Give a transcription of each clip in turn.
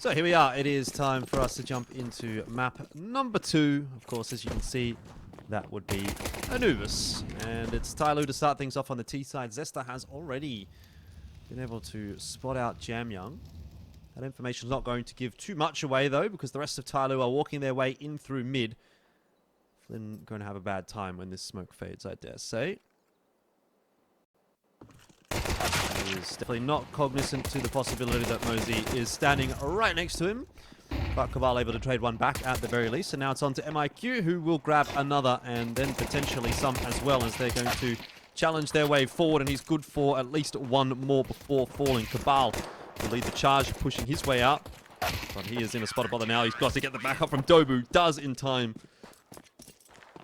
So here we are. It is time for us to jump into map number 2. Of course, as you can see, that would be Anubis. And it's TYLOO to start things off on the T side. Zesta has already been able to spot out Jamyoung. That information's not going to give too much away, though, because the rest of TYLOO are walking their way in through mid. Flynn going to have a bad time when this smoke fades, I dare say. He is definitely not cognizant to the possibility that Mosey is standing right next to him. But Cabal able to trade one back at the very least. And now it's on to MIQ, who will grab another and then potentially some as well, as they're going to challenge their way forward. And he's good for at least one more before falling. Cabal will lead the charge, pushing his way out. But he is in a spot of bother now. He's got to get the backup from Dobu. Does in time.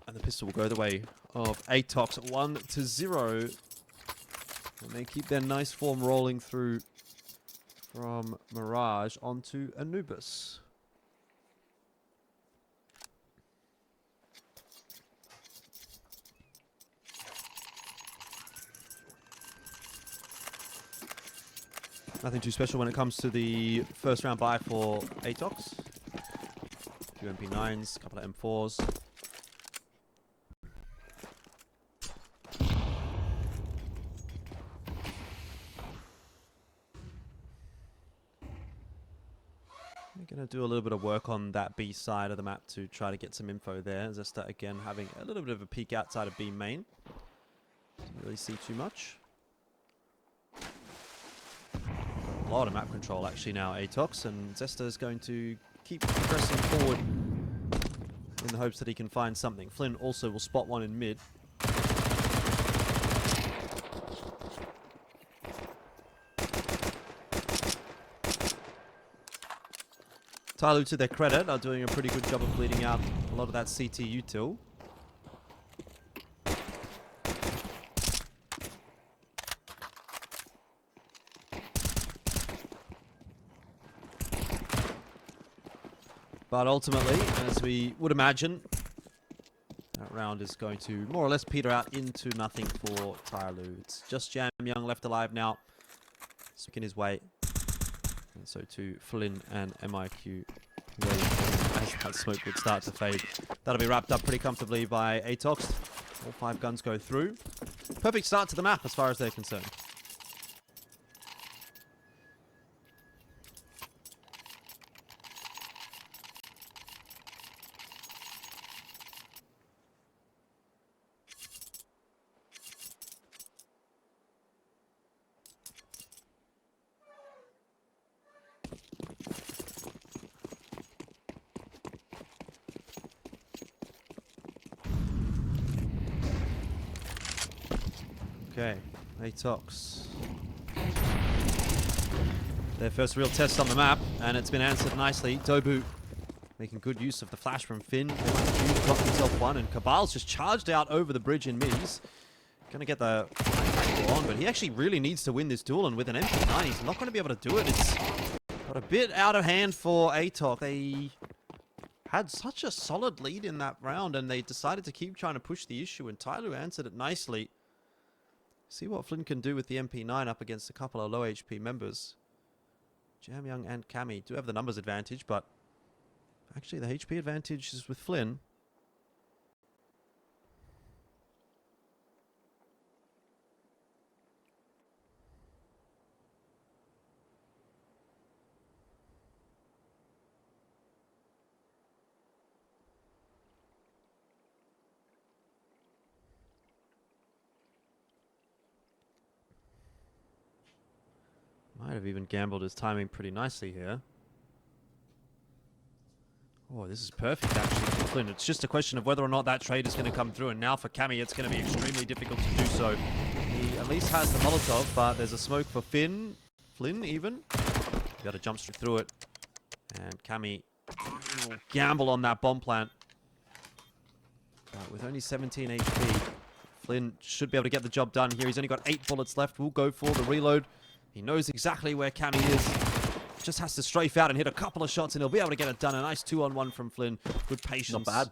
And the pistol will go the way of ATOX 1-0. And they keep their nice form rolling through from Mirage onto Anubis. Nothing too special when it comes to the first round buy for ATOX. 2 MP9s, a couple of M4s. We're going to do a little bit of work on that B side of the map to try to get some info there. Zesta again having a little bit of a peek outside of B main. Didn't really see too much. A lot of map control actually now, ATOX, and Zesta is going to keep pressing forward in the hopes that he can find something. Flynn also will spot one in mid. TYLOO, to their credit, are doing a pretty good job of bleeding out a lot of that CT util. But ultimately, as we would imagine, that round is going to more or less peter out into nothing for TYLOO. It's just Jamyoung left alive now, sticking his way. And so too Flynn and MIQ as that smoke would start to fade. That'll be wrapped up pretty comfortably by ATOX. All 5 guns go through. Perfect start to the map as far as they're concerned. Okay, ATOX. Their first real test on the map, and it's been answered nicely. Dobu making good use of the flash from Finn. He's got himself one, and Cabal's just charged out over the bridge in mid. He's going to get the on, but he actually really needs to win this duel, and with an MP9, he's not going to be able to do it. It's got a bit out of hand for ATOX. They had such a solid lead in that round, and they decided to keep trying to push the issue, and TYLOO answered it nicely. See what Flynn can do with the MP9 up against a couple of low HP members. Jamyoung and Cammy do have the numbers advantage, but actually the HP advantage is with Flynn. Might have even gambled his timing pretty nicely here. Oh, this is perfect actually for Flynn. It's just a question of whether or not that trade is going to come through. And now for Cammy, it's going to be extremely difficult to do so. He at least has the Molotov, but there's a smoke for Flynn even. You got to jump straight through it. And Cammy will gamble on that bomb plant. But with only 17 HP, Flynn should be able to get the job done here. He's only got 8 bullets left. We'll go for the reload. He knows exactly where Cammy is. Just has to strafe out and hit a couple of shots, and he'll be able to get it done. A nice 2-on-1 from Flynn. Good patience. Not bad.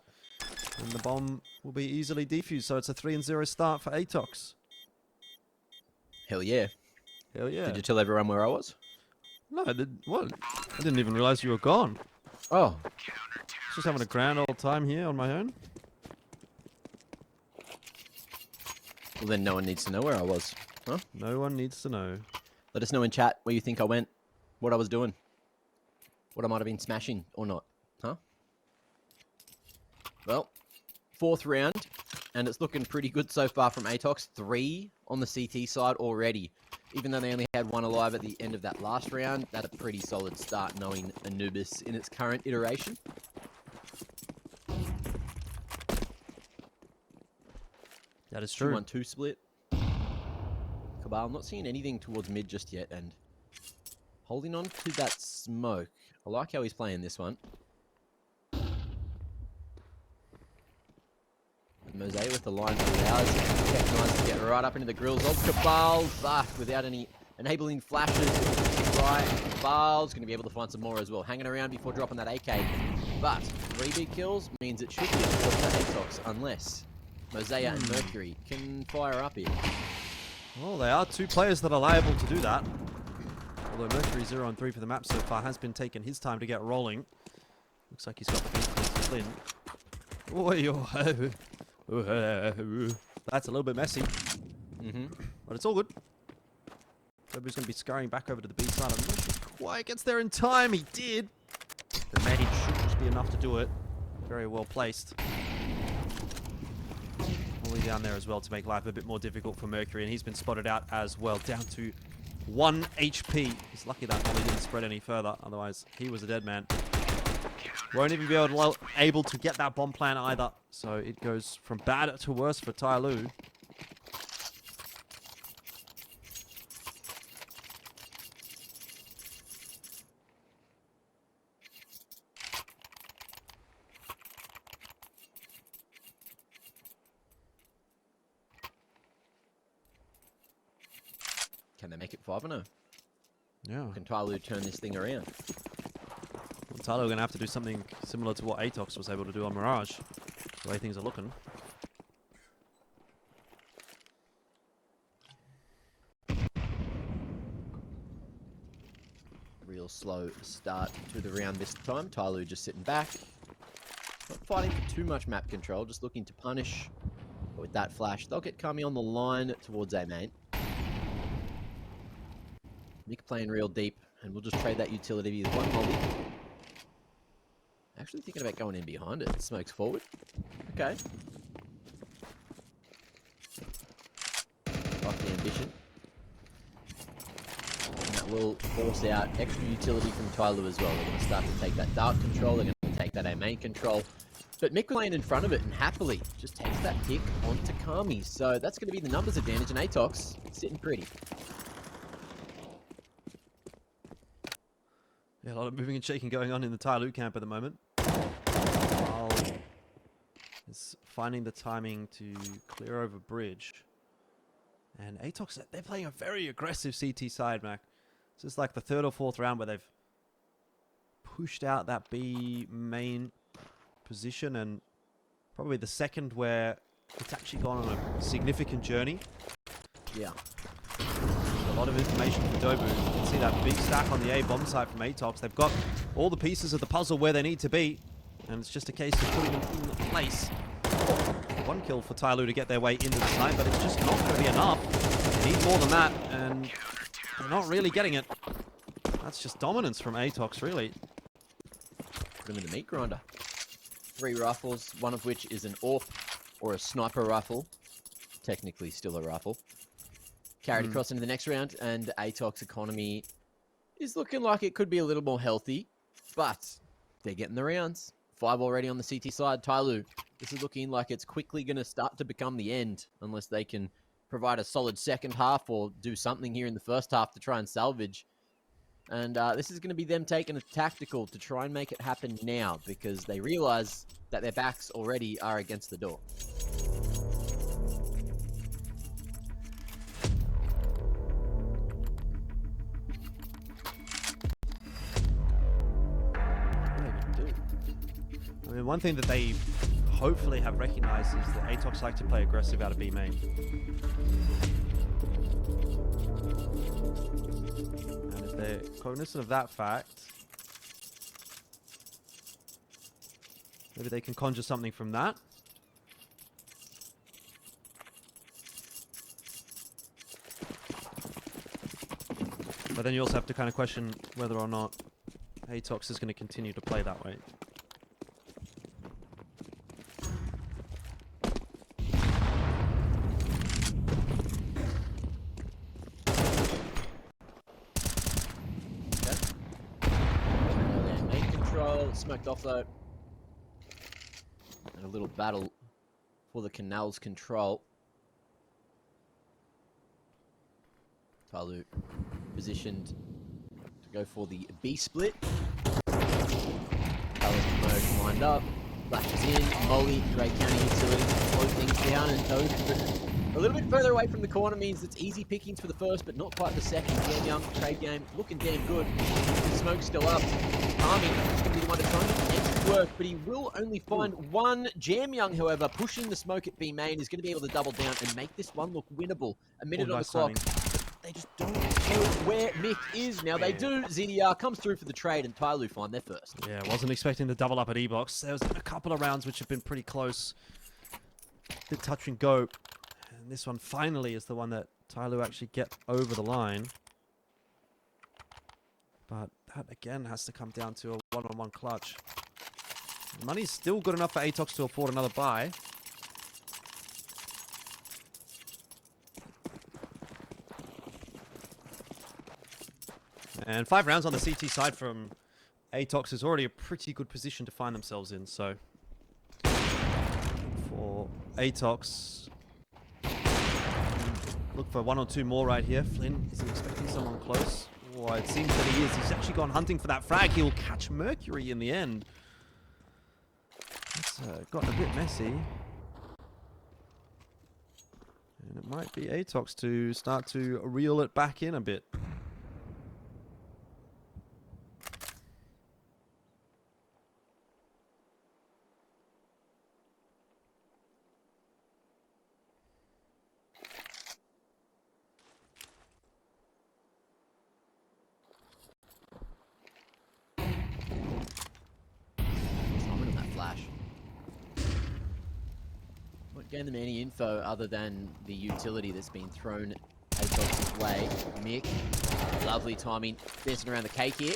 And the bomb will be easily defused, so it's a 3-0 start for ATOX. Hell yeah. Hell yeah. Did you tell everyone where I was? No, I did. What? I didn't even realize you were gone. Oh. Just having a grand old time here on my own. Well, then no one needs to know where I was. Huh? No one needs to know. Let us know in chat where you think I went, what I was doing, what I might have been smashing or not. Huh? Well, 4th round, and it's looking pretty good so far from ATOX. 3 on the CT side already. Even though they only had 1 alive at the end of that last round, that's a pretty solid start knowing Anubis in its current iteration. That is true. 2-1-2 split. Cabal not seeing anything towards mid just yet, and holding on to that smoke. I like how he's playing this one. Mosaic with the line allows Tech9 to get right up into the grills of Cabal, but without any enabling flashes. Cabal's going to be able to find some more as well. Hanging around before dropping that AK. But 3 big kills means it should be a fourth for ATOX, unless Mosaic and Mercury can fire up here. Well, they are 2 players that are liable to do that. Although Mercury 0-3 for the map so far has been taking his time to get rolling. Looks like he's got the beat to Flynn. That's a little bit messy. But it's all good. Tobu's going to be scurrying back over to the B side. I'm not sure quite gets there in time. He did. The Manage should just be enough to do it. Very well placed. Only down there as well to make life a bit more difficult for Mercury, and he's been spotted out as well, down to 1 HP. He's lucky that Molly didn't spread any further, otherwise he was a dead man. Won't even be able to get that bomb plant either, so it goes from bad to worse for TYLOO. Can they make it 5-0? Yeah. Can TYLOO turn this thing around? Well, TYLOO are going to have to do something similar to what ATOX was able to do on Mirage, the way things are looking. Real slow start to the round this time. TYLOO just sitting back. Not fighting for too much map control, just looking to punish. But with that flash, they'll get Kami on the line towards A main. Nick playing real deep, and we'll just trade that utility with 1 molly. Actually thinking about going in behind it. Smokes forward. Okay. Like the ambition. And that will force out extra utility from TYLOO as well. They're going to start to take that dark control. They're going to take that A main control. But Mick playing in front of it and happily just takes that pick onto Kami. So that's going to be the numbers advantage, and ATOX sitting pretty. Yeah, a lot of moving and shaking going on in the TYLOO camp at the moment. Is finding the timing to clear over bridge. And ATOX, they're playing a very aggressive CT side, Mac. This is like the 3rd or 4th round where they've pushed out that B main position, and probably the 2nd where it's actually gone on a significant journey. Yeah. A lot of information from Dobu. You can see that big stack on the A bomb site from ATOX. They've got all the pieces of the puzzle where they need to be, and it's just a case of putting them in place. 1 kill for TYLOO to get their way into the site, but it's just not going to be enough. They need more than that, and they're not really getting it. That's just dominance from ATOX, really. Put him in the meat grinder. 3 rifles, one of which is an AWP or a sniper rifle. Technically still a rifle. Carried across into the next round, and ATOX economy is looking like it could be a little more healthy, but they're getting the rounds. 5 already on the CT side. TYLOO, this is looking like it's quickly going to start to become the end, unless they can provide a solid second half or do something here in the first half to try and salvage. And this is going to be them taking a tactical to try and make it happen now, because they realize that their backs already are against the door. I mean, one thing that they hopefully have recognized is that ATOX like to play aggressive out of B main. And if they're cognizant of that fact, maybe they can conjure something from that. But then you also have to kind of question whether or not ATOX is going to continue to play that way. Main control, smoked off though. And a little battle for the canal's control. TYLOO positioned to go for the B split. TYLOO mode lined up. Flashes in. Molly, great counter utility to slow things down, and those a little bit further away from the corner means it's easy pickings for the first, but not quite the second. Damn Young, trade game, looking damn good. The smoke's still up. Army is going to be the one to try and get the extra work, but he will only find one. Jam Young, however, pushing the smoke at B main, is going to be able to double down and make this one look winnable. A minute on the clock. They just don't know where Mick is. Now they do. ZDR comes through for the trade, and TYLOO find their first. Yeah, wasn't expecting the double up at E-Box. There was a couple of rounds which have been pretty close. Bit touch and go. And this one finally is the one that TYLOO actually get over the line. But that again has to come down to a one-on-one clutch. The money's still good enough for ATOX to afford another buy. And 5 rounds on the CT side from ATOX is already a pretty good position to find themselves in. So for ATOX, look for 1 or 2 more right here. Flynn isn't expecting someone close. Oh, it seems that he is. He's actually gone hunting for that frag. He'll catch Mercury in the end. It's gotten a bit messy. And it might be ATOX to start to reel it back in a bit. Gain them any info other than the utility that's been thrown ATOX's way. Mick, lovely timing, dancing around the cake here.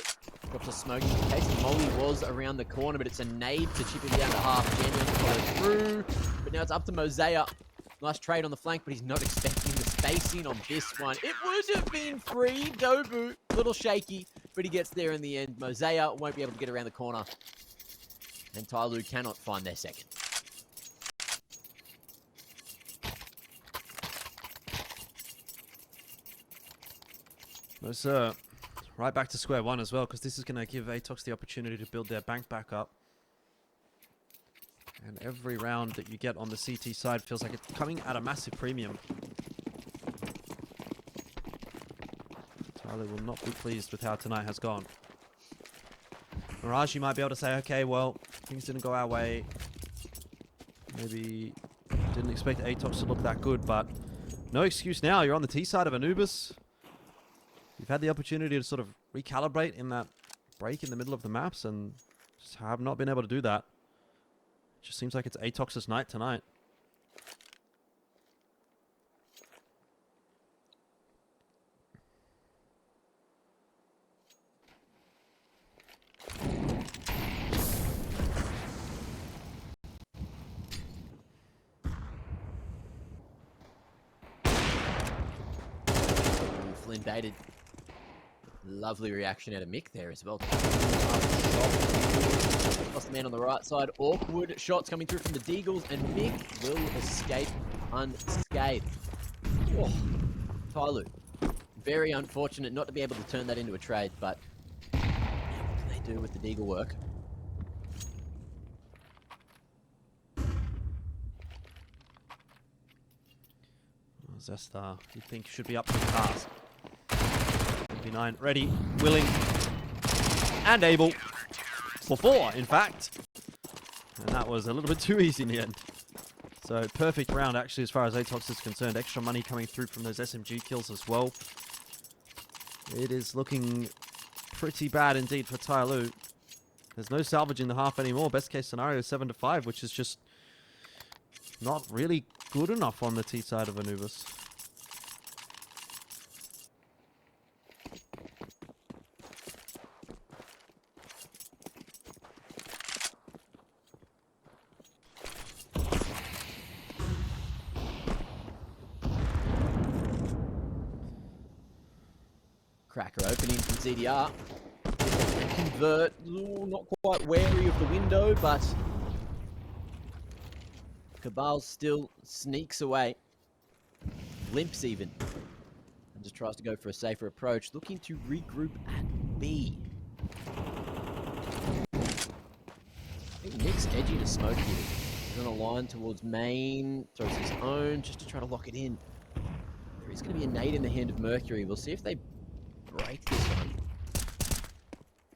Drops a smoke in case. Molly was around the corner, but it's a nade to chip him down to half. Genuine follow through, but now it's up to Mosaic. Nice trade on the flank, but he's not expecting the spacing on this one. It would have been free. Dobu, a little shaky, but he gets there in the end. Mosaic won't be able to get around the corner, and TYLOO cannot find their second. So, right back to square one as well, because this is going to give ATOX the opportunity to build their bank back up. And every round that you get on the CT side feels like it's coming at a massive premium. TYLOO will not be pleased with how tonight has gone. Mirage, you might be able to say, okay, well, things didn't go our way. Maybe didn't expect ATOX to look that good, but no excuse now. You're on the T side of Anubis. You've had the opportunity to sort of recalibrate in that break in the middle of the maps and just have not been able to do that. It just seems like it's ATOX's night tonight. Flynn baited. Lovely reaction out of Mick there as well. Lost the man on the right side. Awkward shots coming through from the Deagles, and Mick will escape unscathed. Oh, TYLOO. Very unfortunate not to be able to turn that into a trade, but what can they do with the Deagle work? Zestar, you think should be up to the task. 9 ready, willing, and able. For 4, in fact. And that was a little bit too easy in the end. So perfect round, actually, as far as ATOX is concerned. Extra money coming through from those SMG kills as well. It is looking pretty bad indeed for TYLOO. There's no salvaging the half anymore. Best case scenario is 7-5, which is just not really good enough on the T side of Anubis. Cracker opening from ZDR. Convert. Ooh, not quite wary of the window, but Cabal still sneaks away. Limps even. And just tries to go for a safer approach. Looking to regroup at B. I think Nick's edgy to smoke here. He's on a line towards main. Throws his own just to try to lock it in. There is going to be a nade in the hand of Mercury. We'll see if they break this one.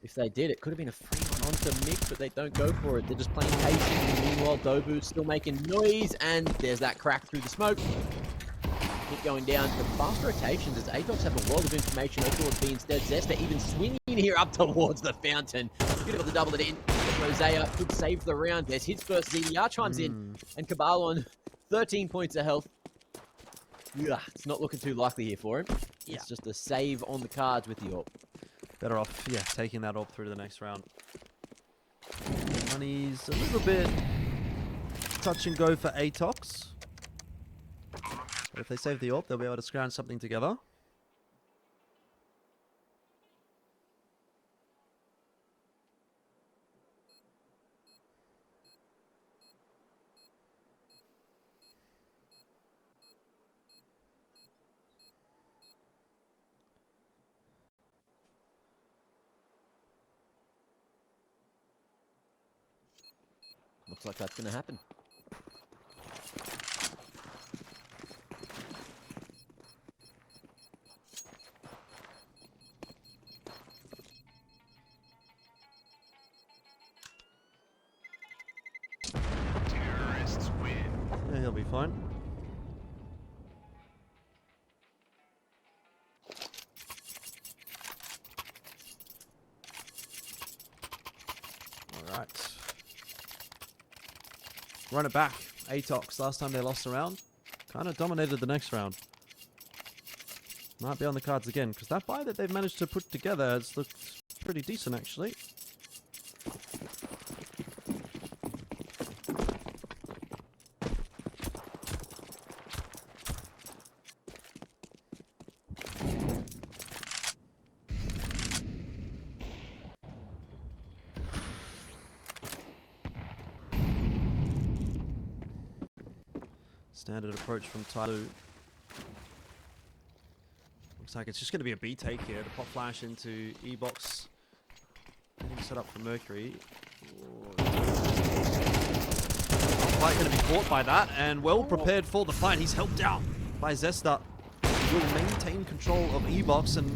If they did, it could have been a free one onto Mick, but they don't go for it. They're just playing patient. And meanwhile, Dobu's still making noise, and there's that crack through the smoke. Mick going down. The fast rotations as ATOX have a lot of information over towards B instead. Zesta even swinging here up towards the fountain. Could have got the double it in. But Rosea could save the round. There's his first. ZDR chimes in, and Cabal on 13 points of health. Yeah, it's not looking too likely here for him. It's just a save on the cards with the AWP. Better off, yeah, taking that AWP through to the next round. Money's a little bit touch and go for ATOX. But if they save the AWP, they'll be able to scrounge something together. Looks like that's going to happen. Terrorists win. Yeah, he'll be fine. All right. Run it back. ATOX, last time they lost a round, kind of dominated the next round. Might be on the cards again, because that buy that they've managed to put together has looked pretty decent, actually. Standard approach from TYLOO. Looks like it's just going to be a B take here. The pop flash into E-box. Getting set up for Mercury. Not quite going to be caught by that, and well prepared for the fight. He's helped out by Zesta. He will maintain control of E-box, and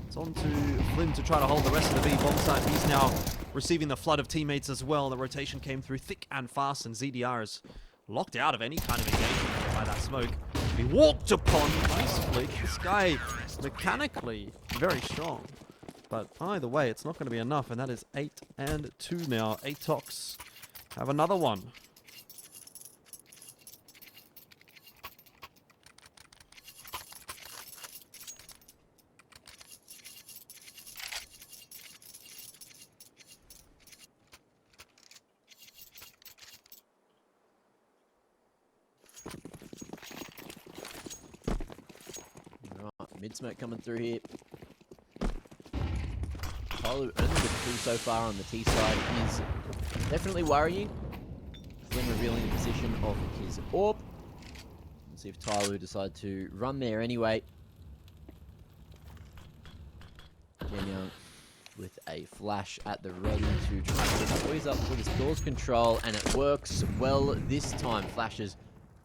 it's on to Flynn to try to hold the rest of the B bomb site. He's now receiving the flood of teammates as well. The rotation came through thick and fast, and ZDR is locked out of any kind of engagement by that smoke. He walked upon. Nice flick. This guy, mechanically, very strong. But either way, it's not going to be enough, and that is 8 and 2 now. ATOX have another one. Mid smoke coming through here. TYLOO only with 2 so far on the T side is definitely worrying. Flynn revealing the position of his AWP. Let's see if TYLOO decide to run there anyway. Jen Young with a flash at the ready to try to get the boys up with his doors control, and it works well this time. Flashes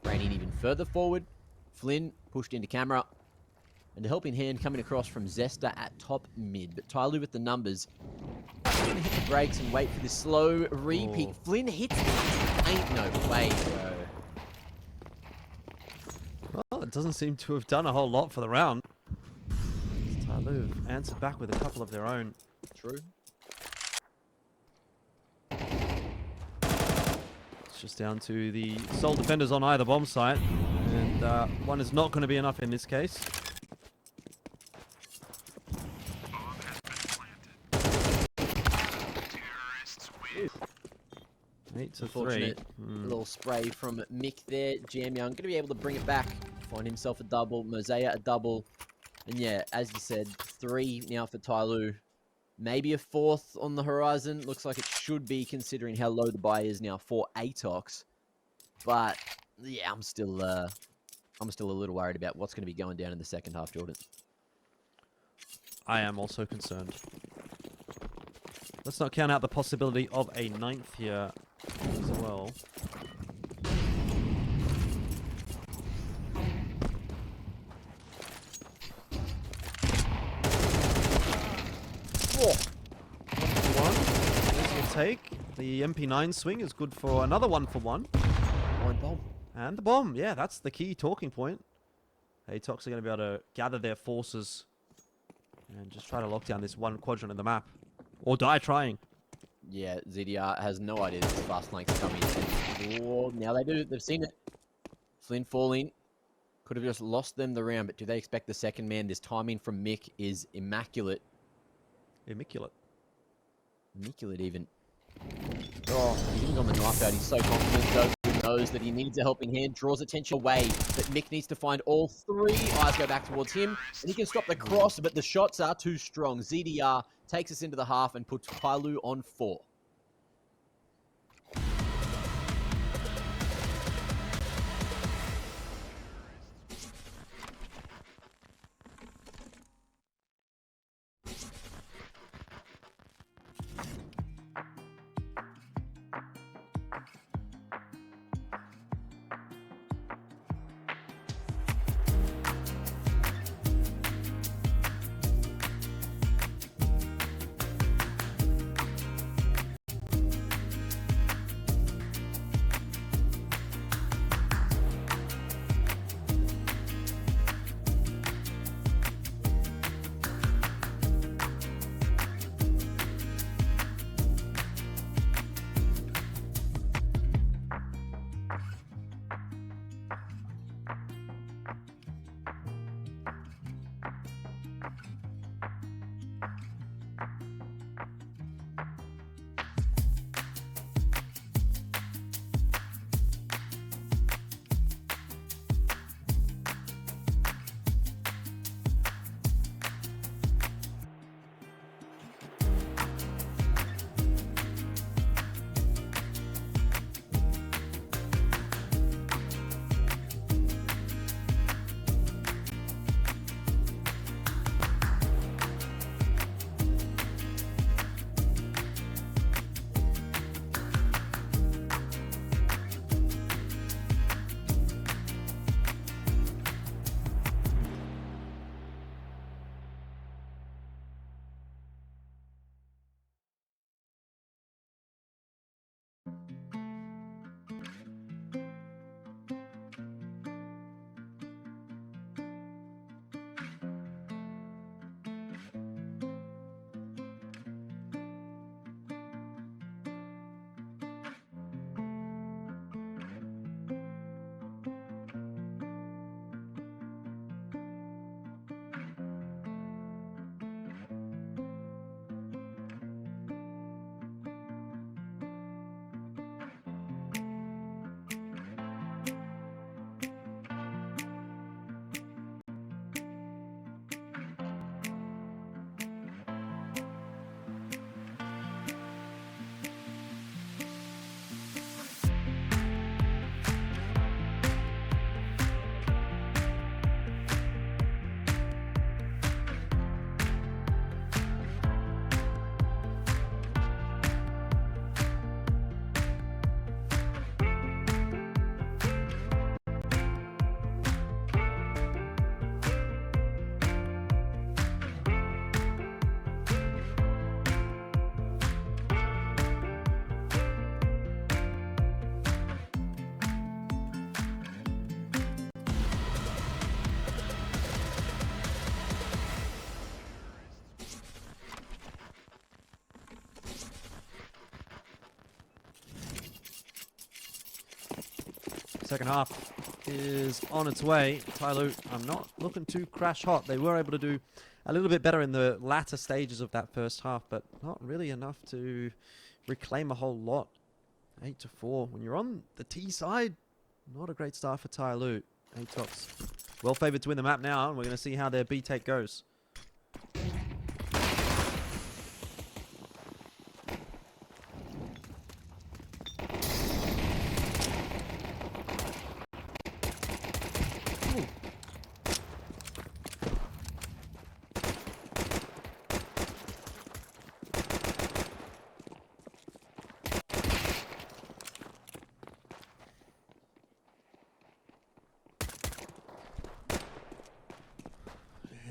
raining even further forward. Flynn pushed into camera. And a helping hand coming across from Zesta at top mid. But TYLOO with the numbers. He's going to hit the brakes and wait for this slow repeat. Oh. Flynn hits it. Ain't no way, bro. Well, it doesn't seem to have done a whole lot for the round. TYLOO have answered back with a couple of their own. True. It's just down to the sole defenders on either bomb site, and one is not going to be enough in this case. Terrorists win. 8 to 3. Unfortunate little spray from Mick there. Jam Young going to be able to bring it back. Find himself a double. Mosaic a double. And yeah, as you said, 3 now for TYLOO. Maybe a 4th on the horizon. Looks like it should be, considering how low the buy is now for ATOX. But yeah, I'm still a little worried about what's going to be going down in the second half, Jordan. I am also concerned. Let's not count out the possibility of a 9th here as well. Oh. 1-for-1. There's your take. The MP9 swing is good for another 1-for-1. One bomb. And the bomb. Yeah, that's the key talking point. ATOX are going to be able to gather their forces and just try to lock down this one quadrant of the map. Or die trying. Yeah, ZDR has no idea this fast flank's coming. And, oh, now they do. They've seen it. Flynn falling. Could have just lost them the round, but do they expect the second man? This timing from Mick is immaculate. Immaculate. Immaculate, even. Oh, he's on the knife out. He's so confident, though. He knows that he needs a helping hand. Draws attention away. But Mick needs to find all 3. Eyes go back towards him. And he can stop the cross, but the shots are too strong. ZDR takes us into the half and puts TYLOO on 4. Second half is on its way. TYLOO, I'm not looking too crash hot. They were able to do a little bit better in the latter stages of that first half, but not really enough to reclaim a whole lot. 8-4. When you're on the T side, not a great start for TYLOO. ATOX well favored to win the map now, and we're going to see how their B take goes.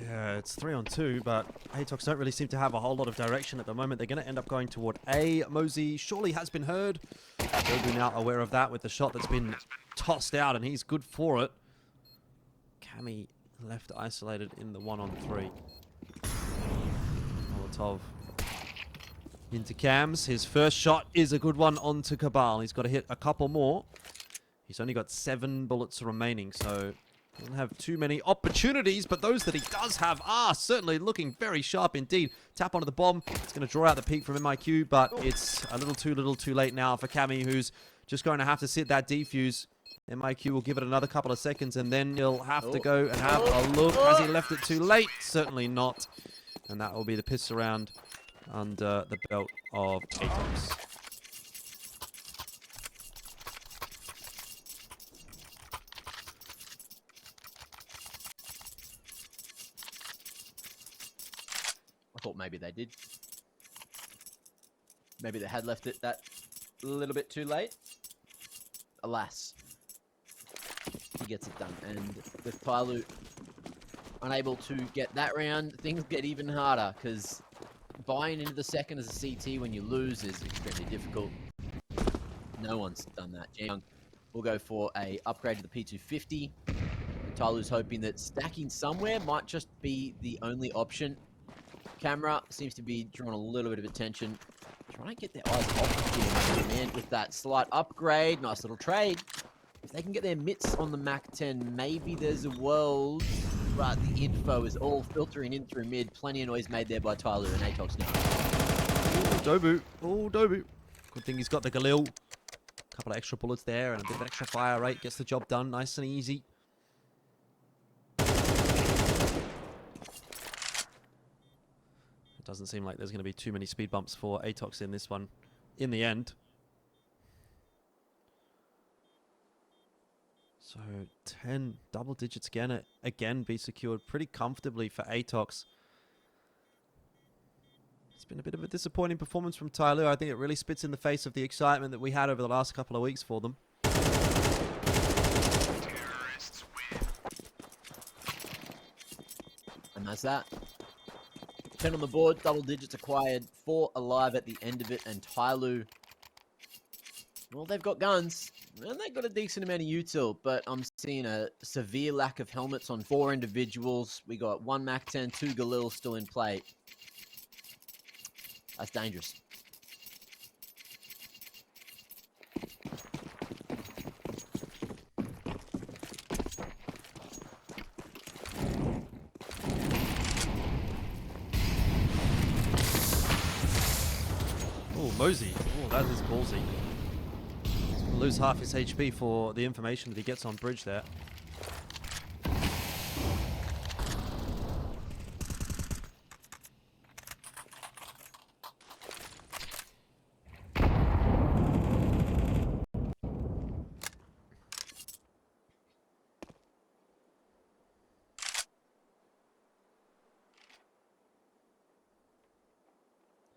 Yeah, it's 3-on-2, but ATOX don't really seem to have a whole lot of direction at the moment. They're going to end up going toward A. Mosey surely has been heard. Dobu now aware of that with the shot that's been tossed out, and he's good for it. Cammy left isolated in the 1-on-3. Molotov into Cams. His first shot is a good one onto Cabal. He's got to hit a couple more. He's only got 7 bullets remaining, so doesn't have too many opportunities, but those that he does have are certainly looking very sharp indeed. Tap onto the bomb. It's going to draw out the peak from MIQ, but it's a little too late now for Cammy, who's just going to have to sit that defuse. MIQ will give it another couple of seconds, and then he'll have to go and have a look. Has he left it too late? Certainly not. And that will be the piss around under the belt of ATOX. I thought maybe they did. Maybe they had left it that little bit too late. Alas, he gets it done. And with TYLOO unable to get that round, things get even harder because buying into the second as a CT when you lose is extremely difficult. No one's done that. Young will go for a upgrade to the P250. And TYLOO's hoping that stacking somewhere might just be the only option. Camera seems to be drawing a little bit of attention. Trying to get their eyes off the man with that slight upgrade. Nice little trade. If they can get their mitts on the Mac-10, maybe there's a world. But the info is all filtering in through mid. Plenty of noise made there by TYLOO and ATOX now. Dobu. Oh, Dobu. Good thing he's got the Galil. A couple of extra bullets there and a bit of extra fire rate. Gets the job done nice and easy. Doesn't seem like there's going to be too many speed bumps for ATOX in this one in the end. So 10 double digits again be secured pretty comfortably for ATOX. It's been a bit of a disappointing performance from TYLOO. I think it really spits in the face of the excitement that we had over the last couple of weeks for them. Terrorists win. And that's that. 10 on the board, double digits acquired, 4 alive at the end of it, and TYLOO, well, they've got guns, and they've got a decent amount of util, but I'm seeing a severe lack of helmets on 4 individuals. We got 1 Mac-10, 2 Galil still in play. That's dangerous. Oh, Mosey. Oh, that is ballsy. He's going to lose half his HP for the information that he gets on bridge there.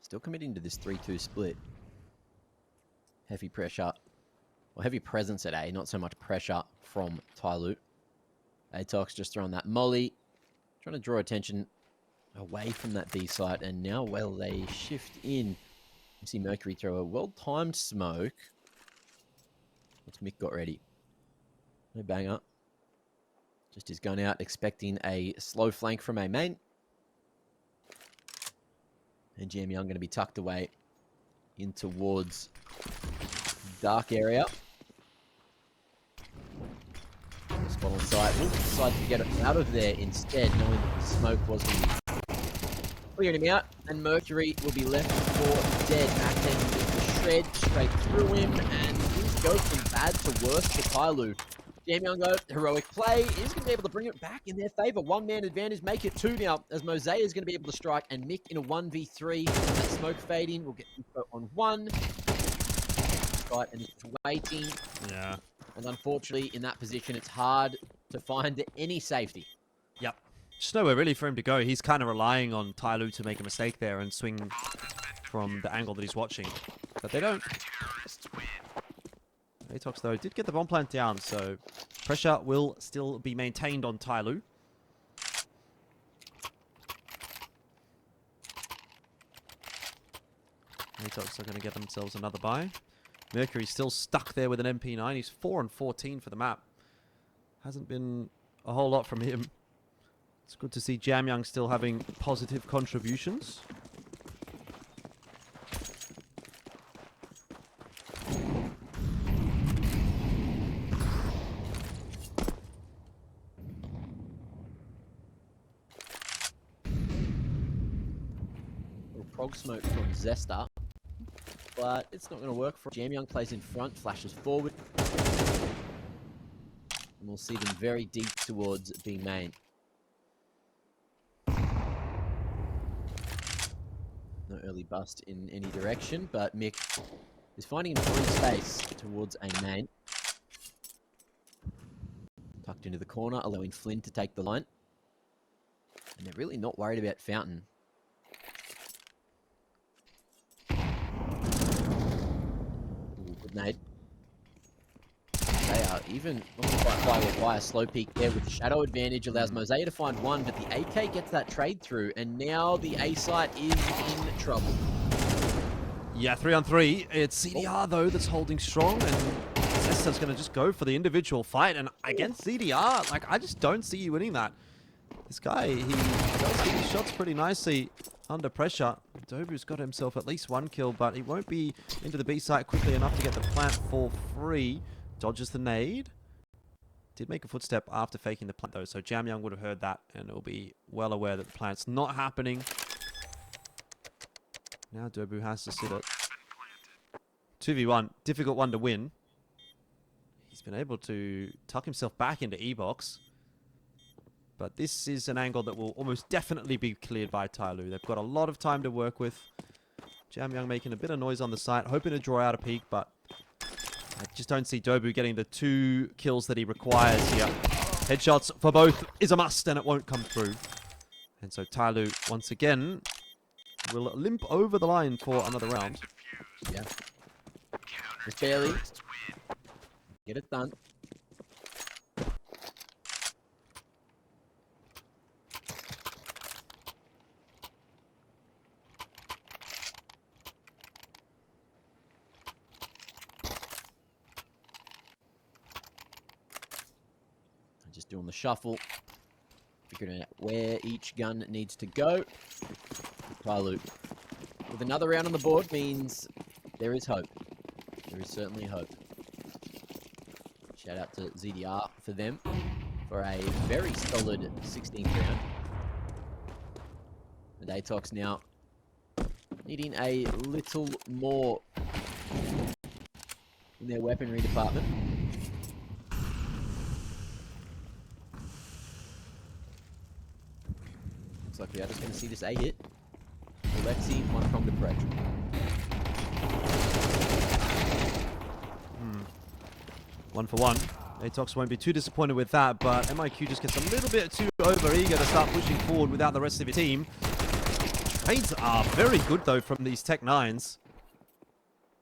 Still committing to this 3-2 split. Heavy pressure. Well, heavy presence at A, not so much pressure from TYLOO. ATOX just throwing that molly. Trying to draw attention away from that B site. And now, well, they shift in. You see Mercury throw a well-timed smoke. What's Mick got ready? No banger. Just is going out expecting a slow flank from a main. And GM Young going to be tucked away in towards dark area. Well on site. Will decide to get out of there instead, knowing that the smoke was going to be clearing him out, and Mercury will be left for dead. Back then with the shred straight through him, and things go from bad to worse for TYLOO. Jam Young, though, heroic play, is going to be able to bring it back in their favor. One-man advantage, make it 2 now, as Mosaic is going to be able to strike, and Mick in a 1v3. That smoke fading will get info on 1. Right, and it's waiting. Yeah. And unfortunately, in that position, it's hard to find any safety. Yep. Just nowhere really for him to go. He's kind of relying on TYLOO to make a mistake there and swing from the angle that he's watching. But they don't. ATOX, though, did get the bomb plant down, so pressure will still be maintained on TYLOO. ATOX are going to get themselves another buy. Mercury's still stuck there with an MP9. He's 4 and 14 for the map. Hasn't been a whole lot from him. It's good to see Jam Young still having positive contributions. Little prog smoke from Zesta. But it's not going to work for Jam Young. Plays in front, flashes forward. And we'll see them very deep towards B main. No early bust in any direction, but Mick is finding free space towards A main. Tucked into the corner, allowing Flynn to take the line. And they're really not worried about Fountain. Ooh, good nade. They are even not quite by a slow peak there with the shadow advantage. Allows Mosaic to find 1, but the AK gets that trade through, and now the A site is in trouble. Yeah, 3 on 3. It's CDR, though, that's holding strong, and Zesta's going to just go for the individual fight. And against CDR, like, I just don't see you winning that. This guy, he does hit his shots pretty nicely under pressure. Dobu's got himself at least 1 kill, but he won't be into the B site quickly enough to get the plant for free. Dodges the nade. Did make a footstep after faking the plant, though, so Jam Young would have heard that, and will be well aware that the plant's not happening. Now Dobu has to sit it. 2v1, difficult one to win. He's been able to tuck himself back into E-box. But this is an angle that will almost definitely be cleared by TYLOO. They've got a lot of time to work with. Jam Young making a bit of noise on the site, hoping to draw out a peek, but I just don't see Dobu getting the 2 kills that he requires here. Headshots for both is a must, and it won't come through. And so TYLOO, once again, will limp over the line for another round. Yeah. Just barely. Get it done. Just doing the shuffle. Figuring out where each gun needs to go. TYLOO. With another round on the board means there is hope. There is certainly hope. Shout out to ZDR for them for a very solid 16th round. And ATOX now needing a little more in their weaponry department. Looks like we are just going to see this A hit. Alexi, 1-pronged approach. 1 for 1. ATOX won't be too disappointed with that, but MIQ just gets a little bit too over-eager to start pushing forward without the rest of his team. Trades are very good, though, from these Tech 9s.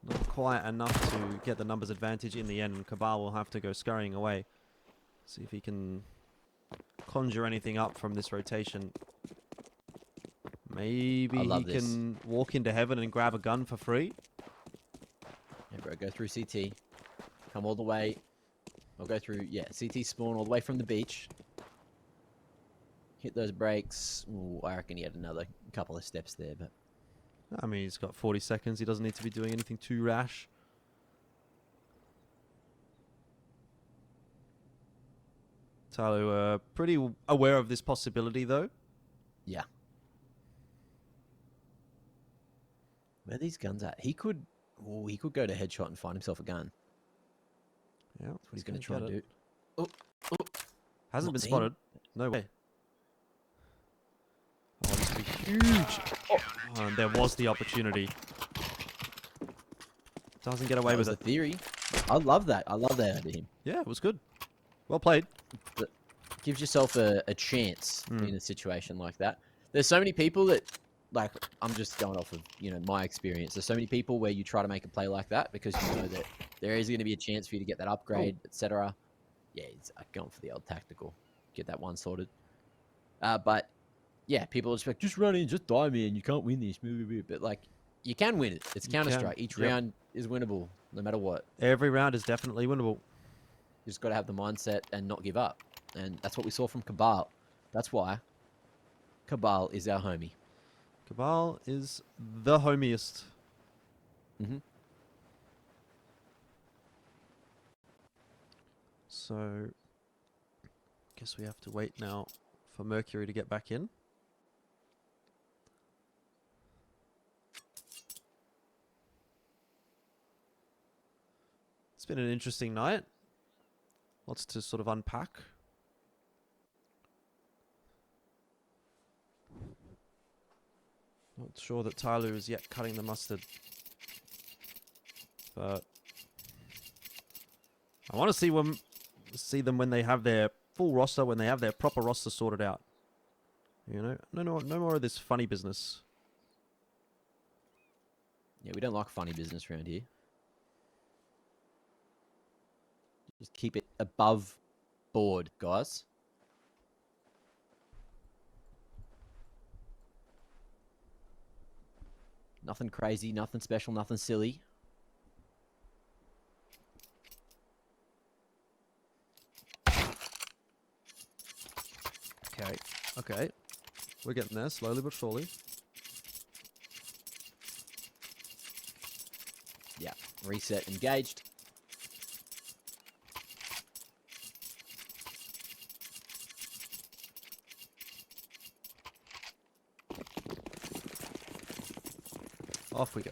Not quite enough to get the numbers advantage in the end, and Cabal will have to go scurrying away. See if he can conjure anything up from this rotation. Maybe he can walk into heaven and grab a gun for free. Yeah, bro, go through CT. Come all the way. I'll go through, yeah, CT spawn all the way from the beach. Hit those brakes. Ooh, I reckon he had another couple of steps there, but... I mean, he's got 40 seconds. He doesn't need to be doing anything too rash. TYLOO pretty aware of this possibility, though. Yeah. Where are these guns at? He could go to headshot and find himself a gun. Yeah, That's what he's going to try and do. Oh, Hasn't not been seen. spotted. No way. Oh, this would be huge. Oh, and there was the opportunity. Doesn't get away That was with the it. theory. I love that. I love that out of him. Yeah, it was good. Well played. Gives yourself a chance in a situation like that. There's so many people that, like, I'm just going off of, my experience. There's so many people where you try to make a play like that because you know that there is going to be a chance for you to get that upgrade, etc. Yeah, it's going for the old tactical. Get that one sorted. But, yeah, people are just like, just run in, just die, man. You can't win this. But, like, you can win it. It's Counter-Strike. Each round is winnable, no matter what. Every round is definitely winnable. You just got to have the mindset and not give up. And that's what we saw from Cabal. That's why Cabal is our homie. Cabal is the homiest. So, guess we have to wait now for Mercury to get back in. It's been an interesting night. Lots to sort of unpack. Not sure that TYLOO is yet cutting the mustard. But I want to see them when they have their full roster, when they have their proper roster sorted out. No more of this funny business. Yeah, we don't like funny business around here. Just keep it above board, guys. Nothing crazy, nothing special, nothing silly. Okay. We're getting there, slowly but surely. Yeah, reset, engaged. Off we go.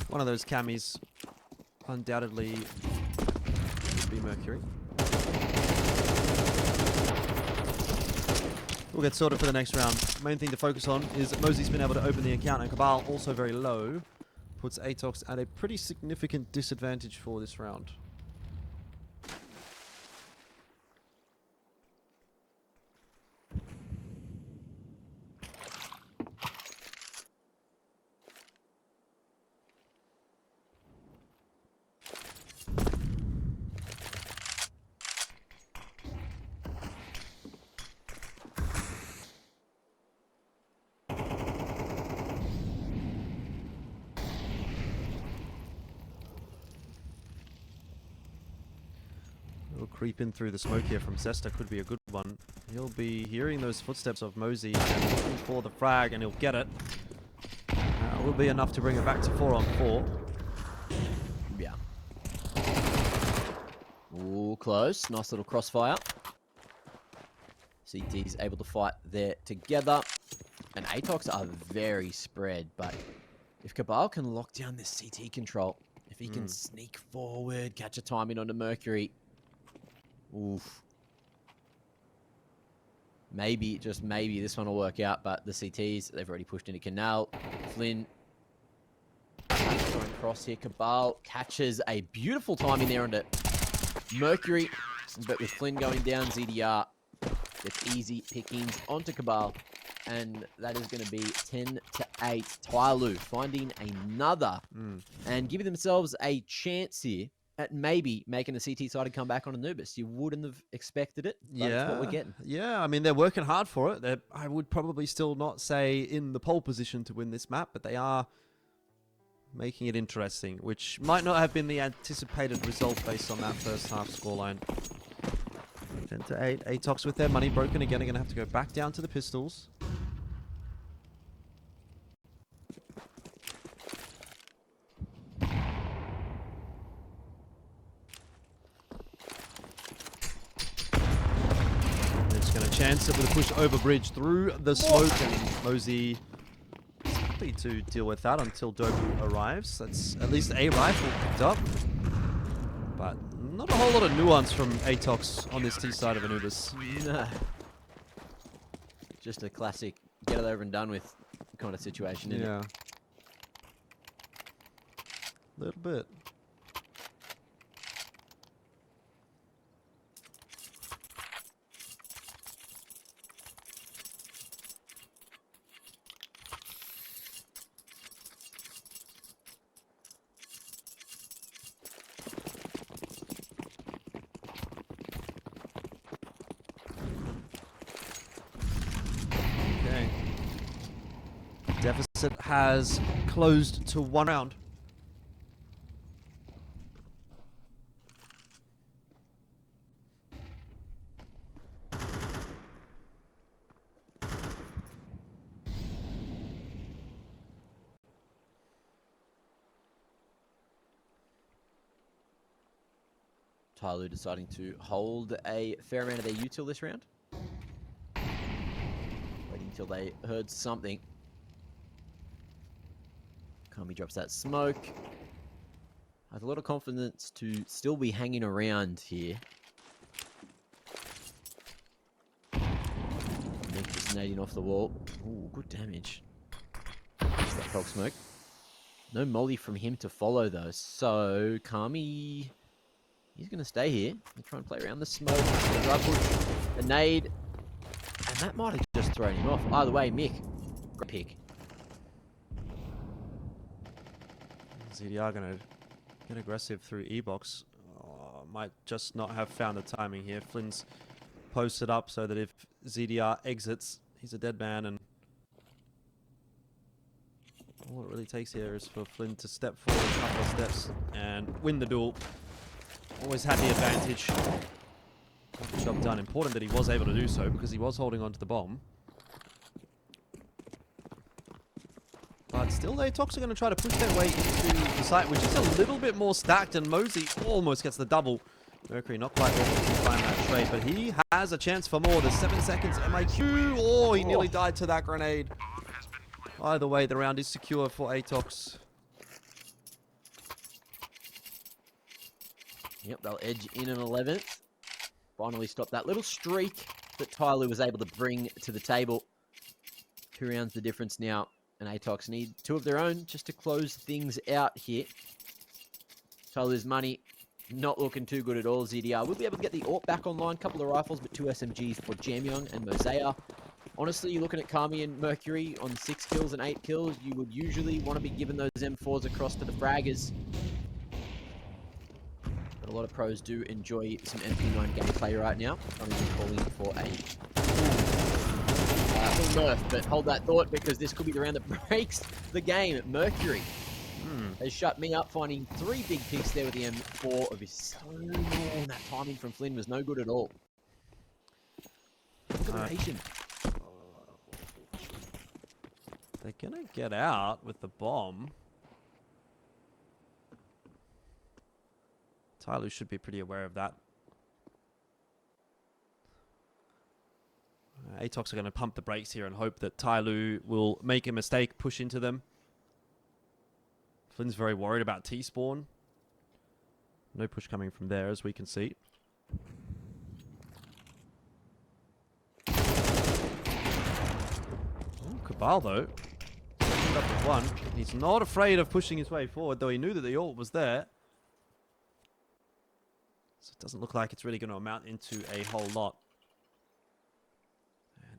One of those camis undoubtedly be Mercury. We'll get sorted for the next round. Main thing to focus on is that Mosey's been able to open the account, and Cabal, also very low, puts ATOX at a pretty significant disadvantage for this round. Creep in through the smoke here from Zesta could be a good one. He'll be hearing those footsteps of Mosey and looking for the frag, and he'll get it. Will be enough to bring it back to 4-on-4. Yeah. Ooh, close. Nice little crossfire. CT's able to fight there together. And ATOX are very spread, but if Cabal can lock down this CT control, if he can sneak forward, catch a timing onto Mercury, oof. Maybe, just maybe, this one will work out, but the CTs, they've already pushed into Canal. Flynn going cross here. Cabal catches a beautiful timing there onto Mercury, but with Flynn going down, ZDR gets easy pickings onto Cabal, and that is going to be 10-8. TYLOO finding another and giving themselves a chance here at maybe making a CT-sided comeback on Anubis. You wouldn't have expected it, but it's what we're getting. Yeah, I mean, they're working hard for it. I would probably still not say in the pole position to win this map, but they are making it interesting, which might not have been the anticipated result based on that first half scoreline. 10-8. ATOX with their money broken again are going to have to go back down to the pistols. chance with a push over bridge through the smoke, and Mosey is happy to deal with that until Dobu arrives. That's at least a rifle picked up, but not a whole lot of nuance from ATOX on this T side of Anubis. No. Just a classic get it over and done with kind of situation, isn't it? Yeah. A little bit. Okay. Deficit has closed to 1 round. TYLOO deciding to hold a fair amount of their util this round. Waiting until they heard something. Kami drops that smoke. Has a lot of confidence to still be hanging around here. Nick just nading off the wall. Ooh, good damage. That's that frog smoke. No molly from him to follow though, so Kami, he's going to stay here. He'll try and play around the smoke. The dry push, the nade, and that might have just thrown him off. Either way, Mick, great pick. ZDR going to get aggressive through E-box. Oh, might just not have found the timing here. Flynn's posted up so that if ZDR exits, he's a dead man, and all it really takes here is for Flynn to step forward a couple of steps and win the duel. Always had the advantage. Got the job done. Important that he was able to do so because he was holding on to the bomb. But still, the ATOX are going to try to push their way into the site, which is a little bit more stacked, and Mosey almost gets the double. Mercury not quite able to find that trade, but he has a chance for more. There's 7 seconds MIQ. Oh, he nearly died to that grenade. Either way, the round is secure for ATOX. Yep, they'll edge in an 11th. Finally stop that little streak that TYLOO was able to bring to the table. 2 rounds the difference now, and ATOX need 2 of their own just to close things out here. TYLOO's money not looking too good at all. ZDR will be able to get the AWP back online. Couple of rifles, but 2 SMGs for Jamyoung and Mosea. Honestly, you're looking at Kami and Mercury on 6 kills and 8 kills. You would usually want to be giving those M4s across to the fraggers. But a lot of pros do enjoy some MP9 gameplay right now. I'm even calling for a little nerf, but hold that thought because this could be the round that breaks the game. Mercury has shut me up, finding 3 big picks there with the M4 of his son. And that timing from Flynn was no good at all. Look at the rotation. They're going to get out with the bomb. TYLOO should be pretty aware of that. ATOX are going to pump the brakes here and hope that TYLOO will make a mistake, push into them. Flynn's very worried about T-spawn. No push coming from there, as we can see. Ooh, Cabal, though. Up with 1. He's not afraid of pushing his way forward, though he knew that the ult was there. So it doesn't look like it's really going to amount into a whole lot.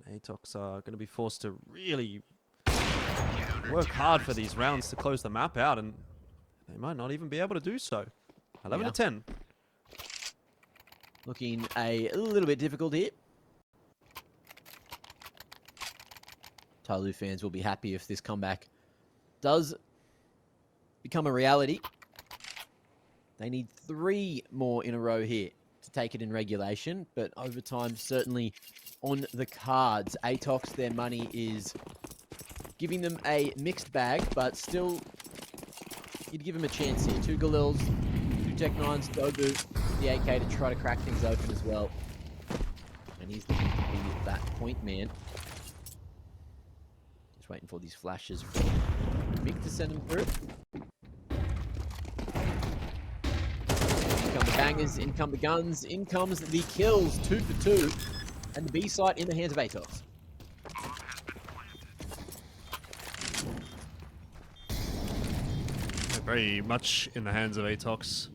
And ATOX are going to be forced to really work hard for these rounds to close the map out, and they might not even be able to do so. 11 to 10. Looking a little bit difficult here. TYLOO fans will be happy if this comeback does become a reality. They need 3 more in a row here to take it in regulation, but overtime certainly on the cards. ATOX, their money is giving them a mixed bag, but still, you'd give them a chance here. 2 Galils, 2 Tech 9s, Dobu, the AK to try to crack things open as well. And he's looking to be that point man. Just waiting for these flashes from Mick to send him through. In come the bangers, in come the guns, in comes the kills, 2 for 2. And the B site in the hands of ATOX. Very much in the hands of ATOX.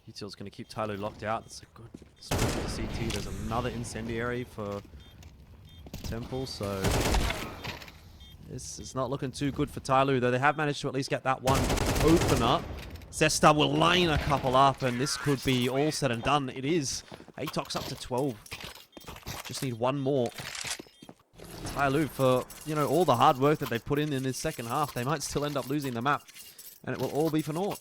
ETL's going to keep TYLOO locked out. That's a good spot for CT. There's another incendiary for Temple, so this is not looking too good for TYLOO, though they have managed to at least get that one opener. Zesta will line a couple up, and this could be all said and done. It is. ATOX up to 12. Just need one more. TYLOO, for, you know, all the hard work that they put in this second half, they might still end up losing the map, and it will all be for naught.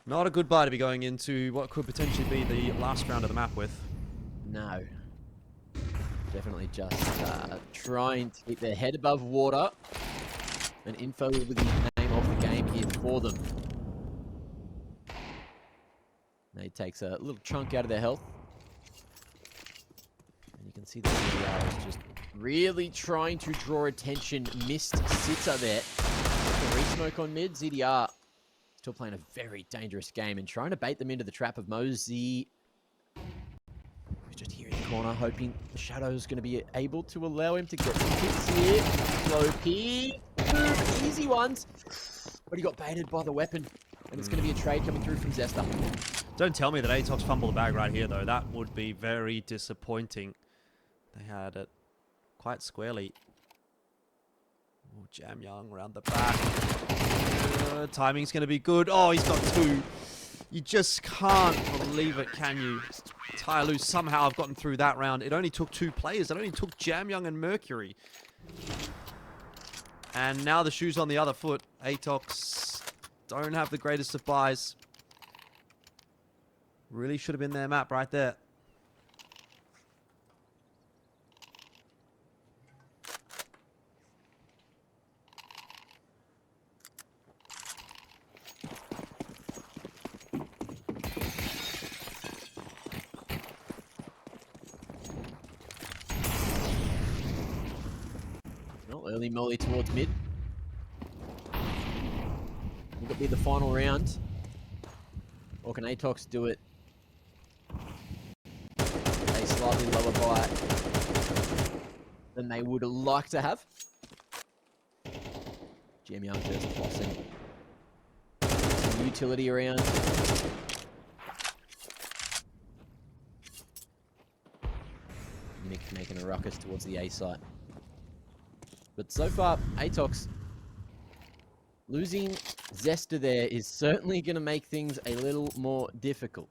Not a good buy to be going into what could potentially be the last round of the map with. No. Definitely just trying to keep their head above water. And info will be the name of the game here for them. They takes a little chunk out of their health. And you can see that ZDR is just really trying to draw attention. Missed sitter there. The re-smoke on mid. ZDR still playing a very dangerous game and trying to bait them into the trap of Mosey. Who's just here in the corner, hoping Shadow's going to be able to allow him to get some hits here. Slow P. Easy ones. But he got baited by the weapon. And it's going to be a trade coming through from Zesta. Don't tell me that ATOX fumbled the bag right here, though. That would be very disappointing. They had it quite squarely. Oh, Jam Young around the back. Timing's going to be good. Oh, he's got 2. You just can't believe it, can you? TYLOO somehow have gotten through that round. It only took 2 players. It only took Jam Young and Mercury. And now the shoe's on the other foot. ATOX don't have the greatest of buys. Really should have been their map right there. Well, early molly towards mid. Will it be the final round? Or can ATOX do it a slightly lower buy than they would like to have? Jam Young just flossing. Some utility around. Mick making a ruckus towards the A site. But so far, ATOX losing Zesta there is certainly going to make things a little more difficult.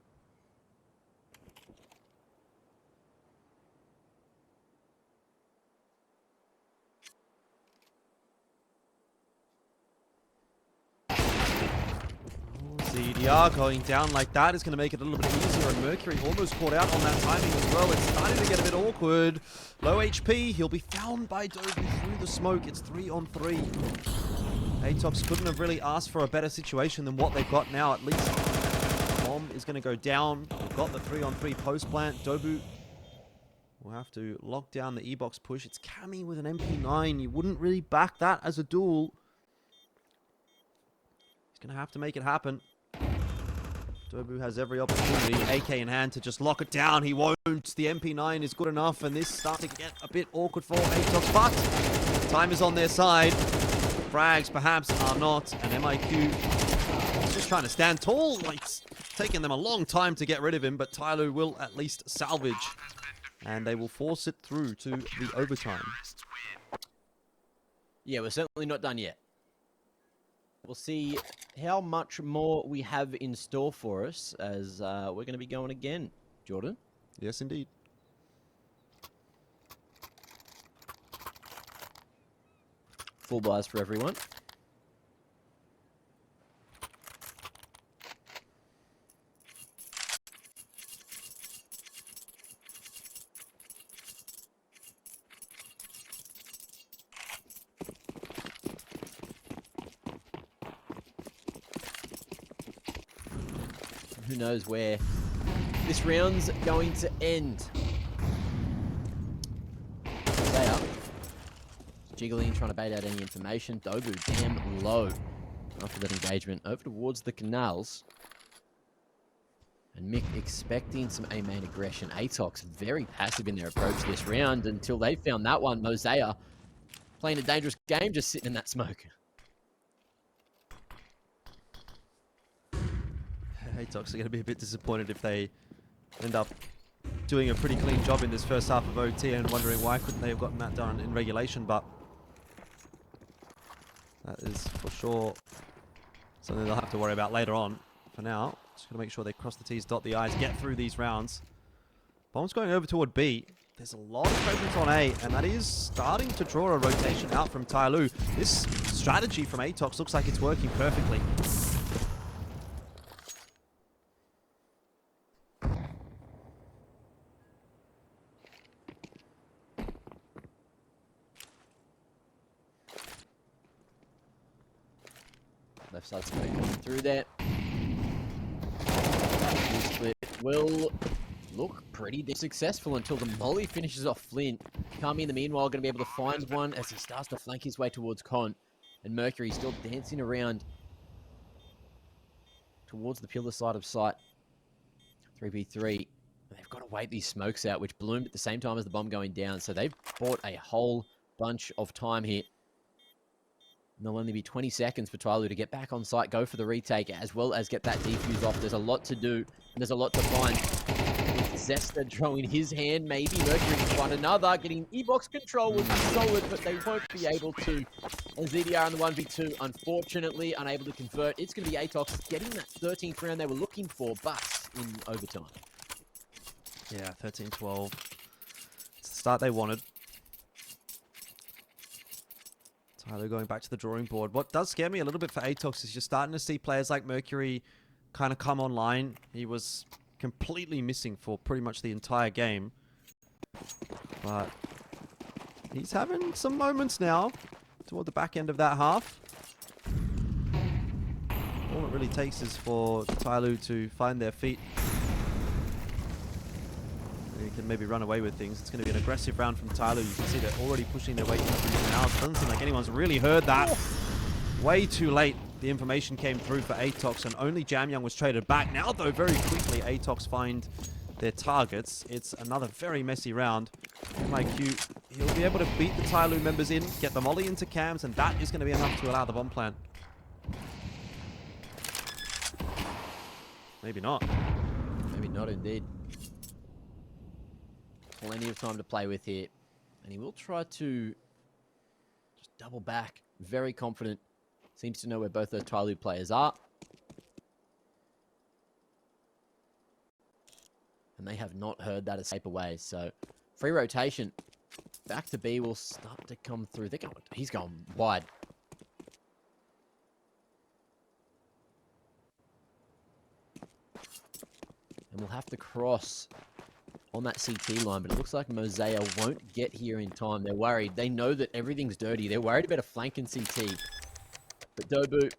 ZDR going down like that is going to make it a little bit easier, and Mercury almost caught out on that timing as well. It's starting to get a bit awkward. Low HP, he'll be found by Dobie through the smoke. It's 3 on 3. ATOX couldn't have really asked for a better situation than what they've got now, at least. Bomb is going to go down. We've got the 3 on 3 post plant. Dobu will have to lock down the E-box push. It's Cammy with an MP9. You wouldn't really back that as a duel. He's going to have to make it happen. Dobu has every opportunity, AK in hand, to just lock it down. He won't. The MP9 is good enough, and this starting to get a bit awkward for ATOX, but time is on their side. Frags perhaps are not, and MIQ is just trying to stand tall. Like, it's taking them a long time to get rid of him, but TYLOO will at least salvage, and they will force it through to the overtime. Yeah, we're certainly not done yet. We'll see how much more we have in store for us as we're going to be going again. Jordan? Yes, indeed. Full buys for everyone. who knows where this round's going to end. They are jiggling, trying to bait out any information. Dobu damn low after that engagement over towards the canals. And Mick expecting some A-main aggression. ATOX very passive in their approach this round until they found that one. Mosaic playing a dangerous game, just sitting in that smoke. ATOX are going to be a bit disappointed if they end up doing a pretty clean job in this first half of OT and wondering why couldn't they have gotten that done in regulation, but that is for sure something they'll have to worry about later on. For now, just going to make sure they cross the T's, dot the I's, get through these rounds. Bomb's going over toward B. There's a lot of presence on A, and that is starting to draw a rotation out from TYLOO. This strategy from ATOX looks like it's working perfectly. Left side smoke coming through there. This split will look pretty successful until the molly finishes off Flint. Kami in the meanwhile going to be able to find one as he starts to flank his way towards Con. And Mercury still dancing around towards the pillar side of sight. 3v3. They've got to wait these smokes out, which bloomed at the same time as the bomb going down. So they've bought a whole bunch of time here. And there'll only be 20 seconds for TYLOO to get back on site, go for the retake, as well as get that defuse off. There's a lot to do, and there's a lot to find. Zesta throwing his hand, maybe. Mercury can find another. Getting E-box control would be solid, but they won't be able to. And ZDR in the 1v2, unfortunately, unable to convert. It's going to be ATOX getting that 13th round they were looking for, but in overtime. Yeah, 13-12. It's the start they wanted. TYLOO going back to the drawing board. What does scare me a little bit for ATOX is you're starting to see players like Mercury kind of come online. He was completely missing for pretty much the entire game. But he's having some moments now toward the back end of that half. All it really takes is for TYLOO to find their feet. They can maybe run away with things. It's going to be an aggressive round from TYLOO. You can see they're already pushing their way through the canals. Doesn't seem like anyone's really heard that. Way too late. The information came through for ATOX, and only Jamyoung was traded back. Now, though, very quickly, ATOX find their targets. It's another very messy round. MIQ, he'll be able to beat the TYLOO members in, get the molly into cams, and that is going to be enough to allow the bomb plant. Maybe not. Maybe not, indeed. Plenty of time to play with here. And he will try to just double back. Very confident. Seems to know where both those TYLOO players are. And they have not heard that escape away. So, free rotation. Back to B will start to come through. He's going wide. And we'll have to cross on that CT line, but it looks like Mosaic won't get here in time. They're worried. They know that everything's dirty. They're worried about a flank in CT. But Dobu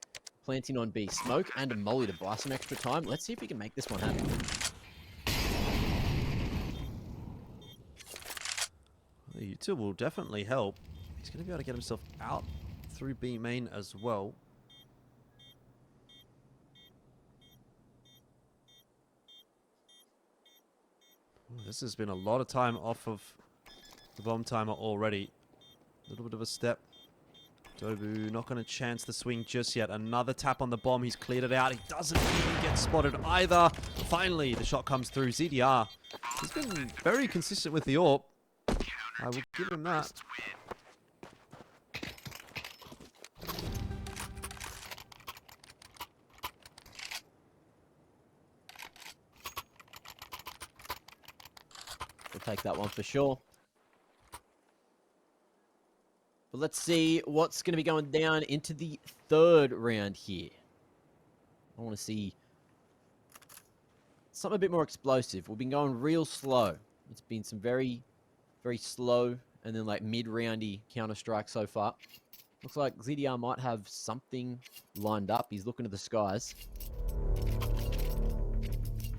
planting on B. Smoke and a molly to buy some extra time. Let's see if we can make this one happen. The U2 will definitely help. He's going to be able to get himself out through B main as well. Ooh, this has been a lot of time off of the bomb timer already. A little bit of a step. Dobu not going to chance the swing just yet. Another tap on the bomb. He's cleared it out. He doesn't even get spotted either. Finally, the shot comes through. ZDR. He's been very consistent with the AWP. I will give him that. We'll take that one for sure. But let's see what's going to be going down into the third round here. I want to see something a bit more explosive. We've been going real slow. It's been some very, very slow and then like mid-roundy counter-strike so far. Looks like ZDR might have something lined up. He's looking to the skies.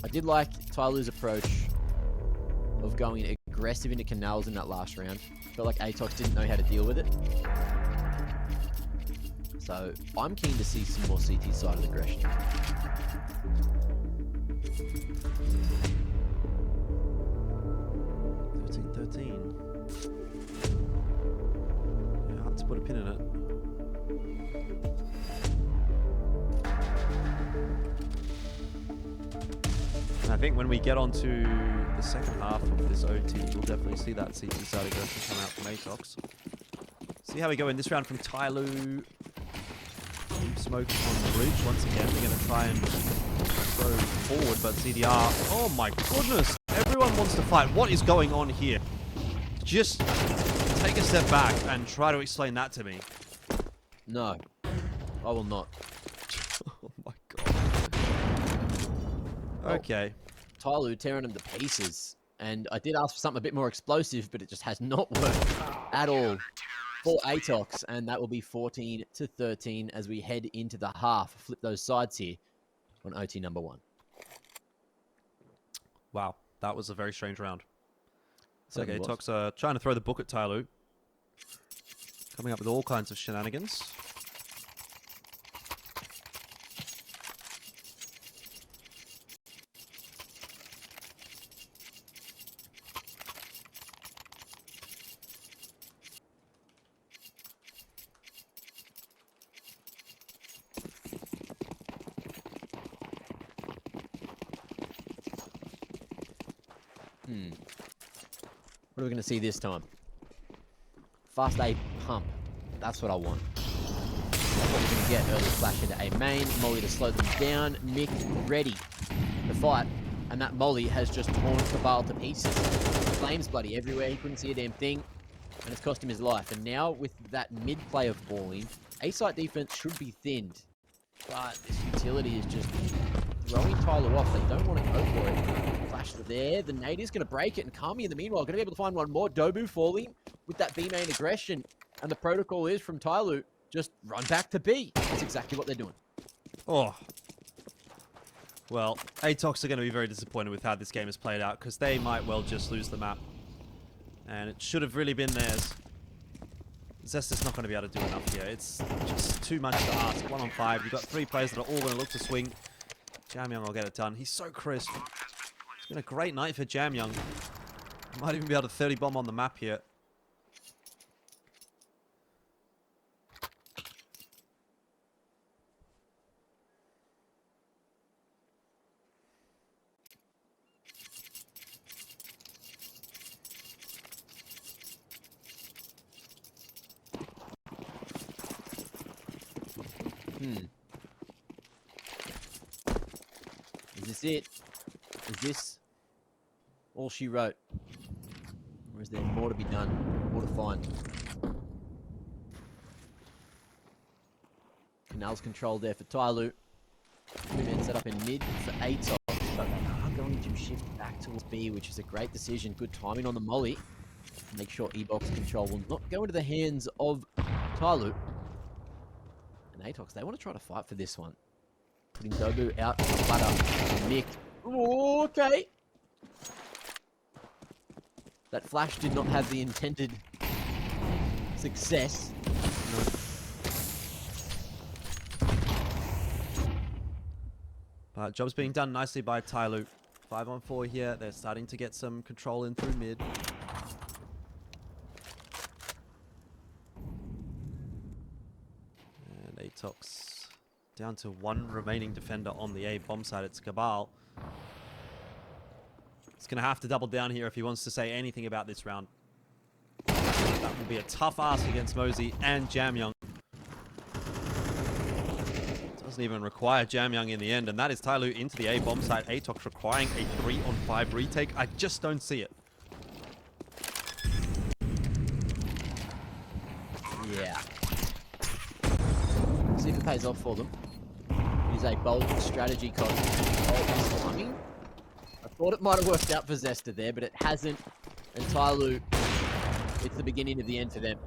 I did like TYLOO's approach of going aggressive into canals in that last round. Felt like ATOX didn't know how to deal with it. So I'm keen to see some more CT side of aggression. 13. Yeah, hard to put a pin in it. And I think when we get onto the second half of this OT, we'll definitely see that CT side aggression come out from ATOX. See how we go in this round from TYLOO. Deep smoke on the bridge. Once again, they're going to try and go forward, but CDR... Oh my goodness! Everyone wants to fight. What is going on here? Just take a step back and try to explain that to me. No, I will not. Oh my god. Okay. TYLOO tearing them to pieces. And I did ask for something a bit more explosive, but it just has not worked at all for ATOX. And that will be 14-13 as we head into the half. Flip those sides here on OT number 1. Wow, that was a very strange round. It's like Certainly was. ATOX trying to throw the book at TYLOO. Coming up with all kinds of shenanigans. What are we going to see this time? Fast A pump. That's what I want. That's what we're going to get. Early flash into A main. Molly to slow them down. Mick ready to fight. And that Molly has just torn Cabal to pieces. Flames bloody everywhere. He couldn't see a damn thing. And it's cost him his life. And now with that mid player falling, A-site defense should be thinned. But this utility is just throwing TYLOO off. They don't want to go for it. Flash to there. The nade is going to break it. And Kami in the meanwhile going to be able to find one more. Dobu falling with that B main aggression. And the protocol is from TYLOO, just run back to B. That's exactly what they're doing. Oh. Well, ATOX are going to be very disappointed with how this game has played out, because they might well just lose the map. And it should have really been theirs. Zest is not going to be able to do enough here. It's just too much to ask. 1 on 5. You've got 3 players that are all going to look to swing. Jamyoung will get it done. He's so crisp. It's been a great night for Jamyoung. Might even be able to 30 bomb on the map here. Is this it? Is this all she wrote? Or is there more to be done? More to find? Canals control there for TYLOO. 2-man set up in mid for ATOX, but they are going to shift back towards B, which is a great decision. Good timing on the molly. Make sure E-box control will not go into the hands of TYLOO. And ATOX, they want to try to fight for this one. Putting Dobu out to the platter. Mick. Ooh, okay. That flash did not have the intended success. Job's being done nicely by TYLOO. 5 on 4 here. They're starting to get some control in through mid. And ATOX down to 1 remaining defender on the A bomb side. It's Cabal. He's going to have to double down here if he wants to say anything about this round. That will be a tough ask against Mosey and Jamyoung. Doesn't even require Jamyoung in the end, and that is TYLOO into the A bomb site. ATOX requiring a 3 on 5 retake. I just don't see it. Yeah. See if it pays off for them. It is a bold strategy, Cod. Oh, he's coming. I thought it might have worked out for Zesta there, but it hasn't. And TYLOO, it's the beginning of the end for them.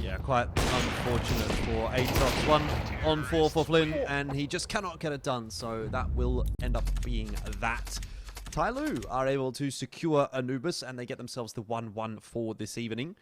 Yeah, Yeah, quite unfortunate for ATOX. 1 on 4 for Flynn, and he just cannot get it done, so that will end up being that. TYLOO are able to secure Anubis, and they get themselves the 1-1 for this evening.